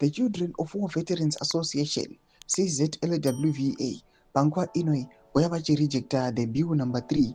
The Children of War Veterans Association, CZLWVA, panguva inoi vauya vachirejecta the bill number 3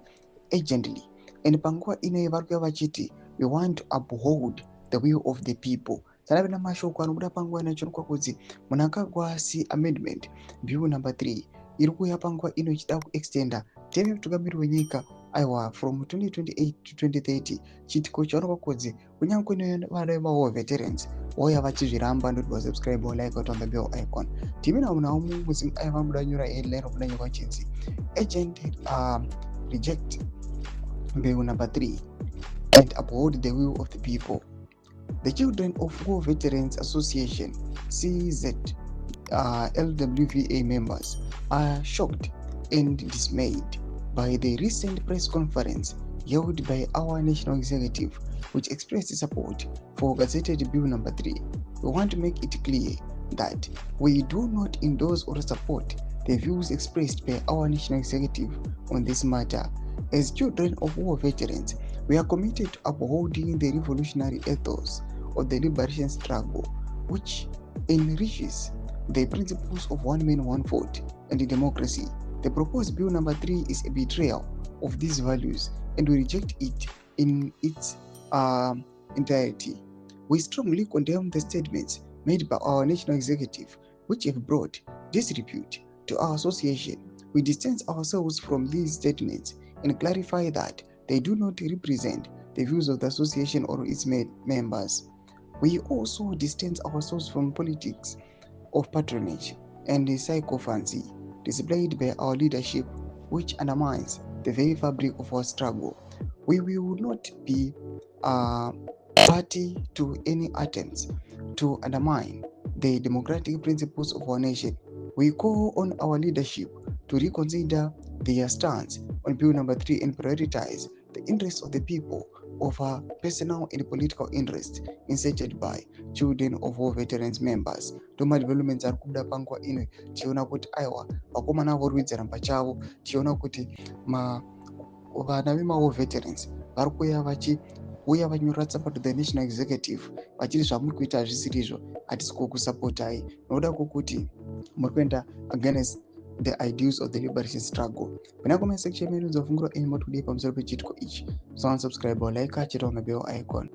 urgently. And panguva inoi varikuuya vachiti we want to uphold the will of the people. Saka vena mashoko anobuda panguva ino chirikwa kuti mnangagwaZim amendment bill number 3 iri kuuya panguva ino ichida kuextenda term yemutungamiri wenyika aiwa from 2028 to 2030. Chitiko chaonekwa kuti kunyange vana vavo veterans vauya vachizviramba ndoti wasubscribe like watonga bell icon. Timina munao muzi aiva muda nyora headline okuda nyika chinzi agent reject bill number 3 and uphold the will of the people. The Children of War Veterans Association CZLWVA members are shocked and dismayed by the recent press conference held by our national executive, which expressed support for gazetted bill number 3. We want to make it clear that we do not endorse or support the views expressed by our national executive on this matter. As Children of War veterans, we are committed to upholding the revolutionary ethos of the liberation struggle, which enriches the principles of one man, one vote, and democracy. The proposed bill number 3 is a betrayal of these values, and we reject it in its entirety. We strongly condemn the statements made by our national executive, which have brought disrepute to our association. We distance ourselves from these statements and clarify that they do not represent the views of the association or its members. We also distance ourselves from politics of patronage and sycophancy displayed by our leadership, which undermines the very fabric of our struggle. We will not be party to any attempts to undermine the democratic principles of our nation. We call on our leadership to reconsider their stance on bill number 3 and prioritize the interests of the people over personal and political interests incited by Children of War Veterans members. Toma developments are kubuda panguva ino tiona kuti aiwa vakomana vorwidzana pachavo, tiona kuti vana vema-war veterans vari kuuya vanyora tsamba to the national executive vachiti zvamuri kuita hazvisiri izvo, hatisi kukusapotai nokuda kwokuti muri kuenda against the ideals of the liberation struggle. When I comment section, menus of Nguro in what today pamusoro pechitiko ichi. So unsubscribe or like, check on the bell icon.